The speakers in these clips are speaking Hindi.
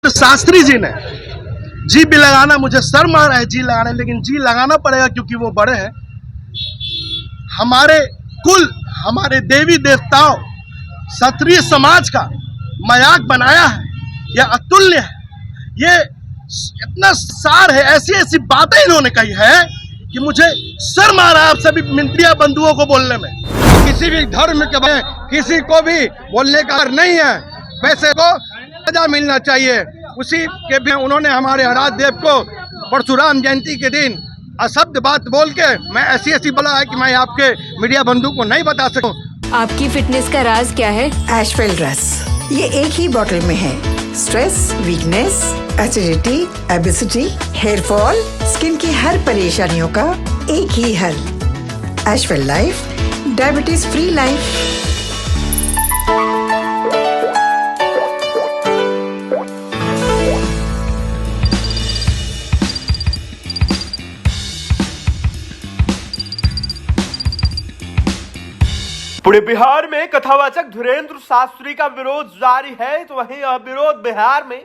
तो शास्त्री जी ने जी भी लगाना, मुझे शर्म आ रहा है जी लगाने, लेकिन जी लगाना पड़ेगा क्योंकि वो बड़े हैं। हमारे कुल, हमारे देवी देवताओं, क्षत्रिय समाज का मजाक बनाया है, यह अतुल्य है। ये इतना सार है, ऐसी ऐसी बातें इन्होंने कही है कि मुझे शर्म आ रहा है आप सभी मीडिया बंधुओं को बोलने में। किसी भी धर्म के बारे में किसी को भी बोलने का हक नहीं है, वैसे को सजा मिलना चाहिए। उसी के भी उन्होंने हमारे आराध्य देव को परशुराम जयंती के दिन अशब्द बात बोल के मैं ऐसी बोला है कि मैं आपके मीडिया बंधु को नहीं बता सकूं। आपकी फिटनेस का राज क्या है? एशवेल रस, ये एक ही बोतल में है। Stress, weakness, acidity, obesity, hair fall, skin की हर परेशानियों का एक ही हल। एशवेल लाइफ, डायबिटीज फ्री लाइफ। पूरे बिहार में कथावाचक धीरेन्द्र शास्त्री का विरोध जारी है, तो वहीं यह विरोध बिहार में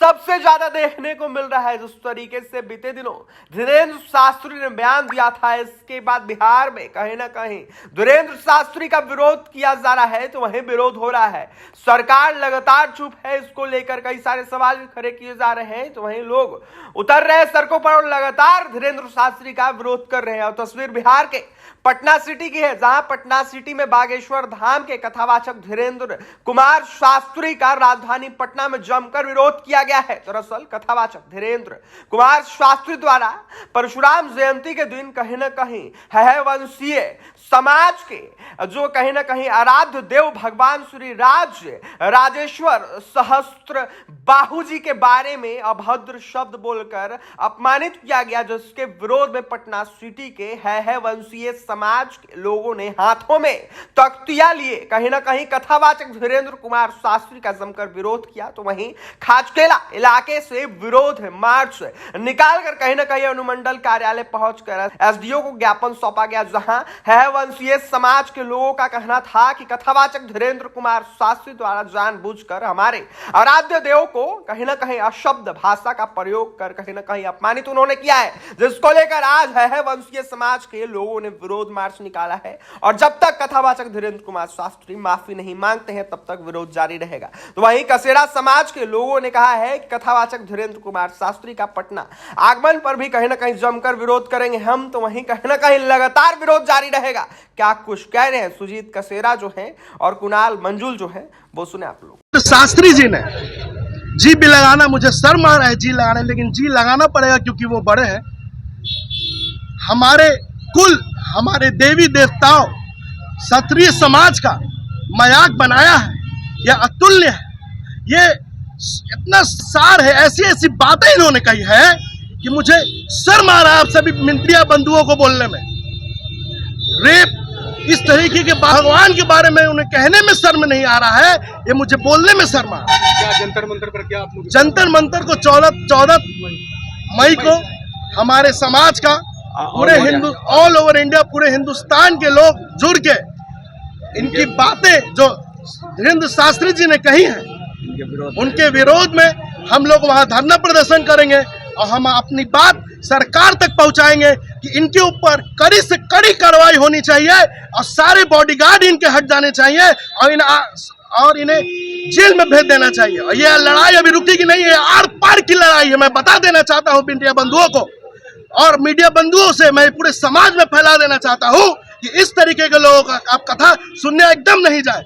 सबसे ज्यादा देखने को मिल रहा है। जिस तरीके से बीते दिनों धीरेन्द्र शास्त्री ने बयान दिया था, इसके बाद बिहार में कहीं ना कहीं धीरेन्द्र शास्त्री का विरोध किया जा रहा है, तो वहीं विरोध हो रहा है। सरकार लगातार चुप है, इसको लेकर कई सारे सवाल भी खड़े किए जा रहे हैं, तो वहीं लोग उतर रहे सड़कों पर और लगातार धीरेन्द्र शास्त्री का विरोध कर रहे हैं। और तस्वीर बिहार के पटना सिटी की है, जहां पटना सिटी में बागेश्वर धाम के कथावाचक धीरेन्द्र कुमार शास्त्री का राजधानी पटना में जमकर विरोध किया गया है। दरअसल कथावाचक धीरेन्द्र कुमार शास्त्री द्वारा परशुराम जयंती के दिन कहीं ना कहीं है वंशीय समाज के जो कहीं ना कहीं आराध्य देव भगवान श्री राजेश्वर सहस्त्र बाहु जी के बारे में अभद्र शब्द बोलकर अपमानित किया गया, जिसके विरोध में पटना सिटी के है वंशीय समाज के लोगों ने हाथों में तख्तियां लिए कहीं ना कहीं कथावाचक धीरेन्द्र कुमार शास्त्री का जमकर विरोध किया। तो वहीं खाचकेला इलाके से विरोध मार्च निकालकर कहीं ना कहीं अनुमंडल कार्यालय पहुंचकर एसडीओ को ज्ञापन सौंपा गया, जहां है वंशीय समाज के लोगों का कहना था कि कथावाचक धीरेन्द्र कुमार शास्त्री द्वारा जानबूझकर हमारे आराध्य देव को कहीं ना कहीं अशब्द भाषा का प्रयोग कर कहीं ना कहीं अपमानित उन्होंने किया है, जिसको लेकर आज है वंशीय समाज के लोगों ने विरोध मार्च निकाला है। और जब तक कथावाचक धीरेन्द्र कुमार शास्त्री माफी नहीं मांगते हैं, तब तक विरोध जारी रहेगा। तो वहीं कसेरा समाज के लोगों ने कहा है कि कथावाचक धीरेन्द्र कुमार शास्त्री का पटना आगमन पर भी कहीं ना कहीं जमकर विरोध करेंगे हम, तो वहीं कहीं ना कहीं लगातार विरोध जारी रहेगा। क्या कुछ कह रहे हैं सुजीत कसेरा जो है और कुणाल मंजुल जो है, वो सुने आप लोग। तो शास्त्री जी ने जी भी लगाना, मुझे शर्म आ रहा है जी लगाने, लेकिन जी लगाना पड़ेगा क्योंकि वो बड़े हैं। हमारे कुल, हमारे देवी देवताओं, क्षत्रिय समाज का मजाक बनाया है, यह अतुल्य है। ये इतना सार है, ऐसी ऐसी बातें इन्होंने कही है कि मुझे शर्म आ रहा है आप सभी मीडिया बंधुओं को बोलने में। रेप, इस तरीके के भगवान के बारे में उन्हें कहने में शर्म नहीं आ रहा है, ये मुझे बोलने में शर्म आ रहा है। क्या जंतर मंतर पर क्या आप लोग? जंतर मंतर को 14 मई को हमारे समाज का पूरे ऑल ओवर इंडिया, पूरे हिंदुस्तान के लोग जुड़ के इनकी बातें जो धीरेन्द्र शास्त्री जी ने कही हैं, उनके विरोध में हम लोग वहां धरना प्रदर्शन करेंगे और हम अपनी बात सरकार तक पहुंचाएंगे कि इनके ऊपर कड़ी से कड़ी कार्रवाई होनी चाहिए और सारे बॉडीगार्ड इनके हट जाने चाहिए और इन्हें जेल में भेज देना चाहिए। और यह लड़ाई अभी रुकेगी नहीं है, आर पार की लड़ाई है। मैं बता देना चाहता हूं मीडिया बंधुओं को, और मीडिया बंधुओं से मैं पूरे समाज में फैला देना चाहता हूं कि इस तरीके के लोगों का आप कथा सुनने एकदम नहीं जाए।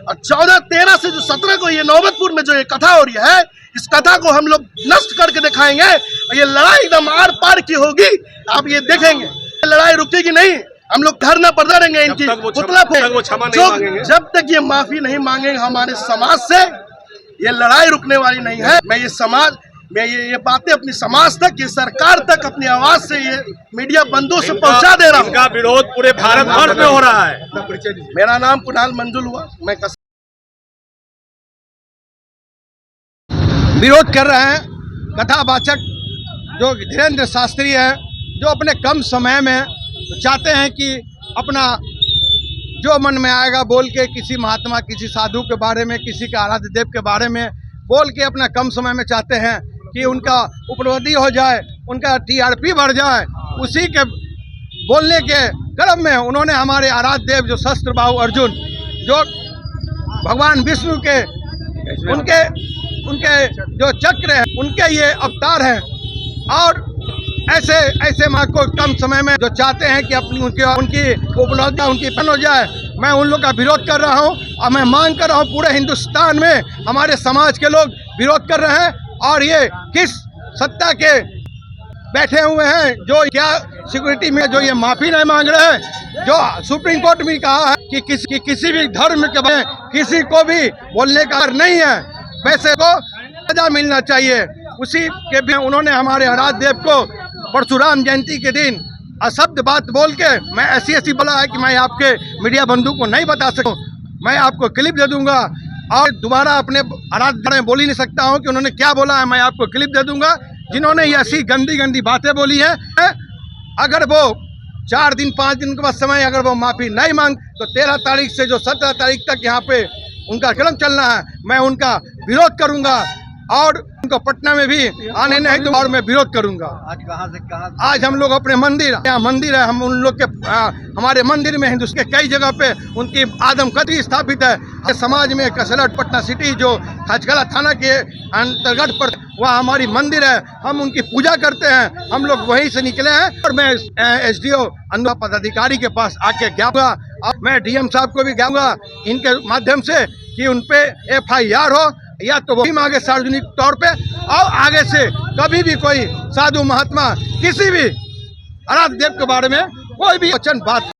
और 14-13 से जो 17 को ये नौबतपुर में जो ये कथा हो रही है, इस कथा को हम लोग नष्ट करके दिखाएंगे और ये लड़ाई एकदम आर पार की होगी। आप ये देखेंगे, लड़ाई रुकेगी नहीं। हम लोग धरना पर रहेंगे इनकी पुतला पे, जब तक ये माफी नहीं मांगेंगे हमारे समाज से, ये लड़ाई रुकने वाली नहीं है। मैं ये बातें अपनी समाज तक, ये सरकार तक अपनी आवाज से, ये मीडिया बंधुओं से पहुंचा दे रहा हूँ। इनका विरोध पूरे भारत वर्ष में हो रहा है। मेरा नाम कुणाल मंजुल हुआ, मैं विरोध कर रहे हैं कथावाचक जो धीरेन्द्र शास्त्री है, जो अपने कम समय में चाहते हैं कि अपना जो मन में आएगा बोल के किसी महात्मा, किसी साधु के बारे में, किसी के आराध्य देव के बारे में बोल के अपना कम समय में चाहते हैं कि उनका उपलब्धि हो जाए, उनका टीआरपी बढ़ जाए, उसी के बोलने के क्रम में उन्होंने हमारे आराध्य देव जो शस्त्र बाहु अर्जुन, जो भगवान विष्णु के उनके जो चक्र हैं, उनके ये अवतार हैं, और ऐसे माँ को कम समय में जो चाहते हैं कि अपनी उनकी उपलब्धि उनकी पन हो जाए, मैं उन लोग का विरोध कर रहा हूँ। और मैं मांग कर रहा हूँ पूरे हिंदुस्तान में हमारे समाज के लोग विरोध कर रहे हैं, और ये किस सत्ता के बैठे हुए हैं जो क्या सिक्योरिटी में जो ये माफी नहीं मांग रहे हैं, जो सुप्रीम कोर्ट में कहा है कि किसी भी धर्म के बारे में किसी को भी बोलने का हक नहीं है, वैसे को सजा मिलना चाहिए। उसी के भी उन्होंने हमारे आराध्य देव को परशुराम जयंती के दिन अशब्द बात बोल के मैं ऐसी बोला है कि मैं आपके मीडिया बंधु को नहीं बता सकूं। मैं आपको क्लिप दे दूंगा और दोबारा अपने आराध्य में बोल ही नहीं सकता हूं कि उन्होंने क्या बोला है। मैं आपको क्लिप दे दूंगा जिन्होंने ये ऐसी गंदी बातें बोली है। अगर वो 4 दिन 5 दिन के बाद समय अगर वो माफी नहीं मांग तो 13 तारीख से जो 17 तारीख तक यहाँ पे उनका कार्यक्रम चलना है, मैं उनका विरोध करूंगा और उनको पटना में भी आने नहीं दूंगा और मैं विरोध करूंगा। आज कहाँ से कहाँ? आज हम लोग अपने यहाँ मंदिर है, हम उन लोग के हमारे मंदिर में हिंदुस्तान के कई जगह पे उनकी आदमकदी स्थापित है। समाज में कसरत पटना सिटी जो खचकला थाना के अंतर्गत पर वहाँ हमारी मंदिर है, हम उनकी पूजा करते हैं। हम लोग वहीं से निकले हैं और मैं SDO अन्ना पदाधिकारी के पास आके गयाऊंगा और मैं DM साहब को भी गयाऊंगा इनके माध्यम से कि उन पे FIR हो, या तो वही मांगे सार्वजनिक तौर पे, और आगे से कभी भी कोई साधु महात्मा किसी भी आराध्य देव के बारे में कोई भी वचन बात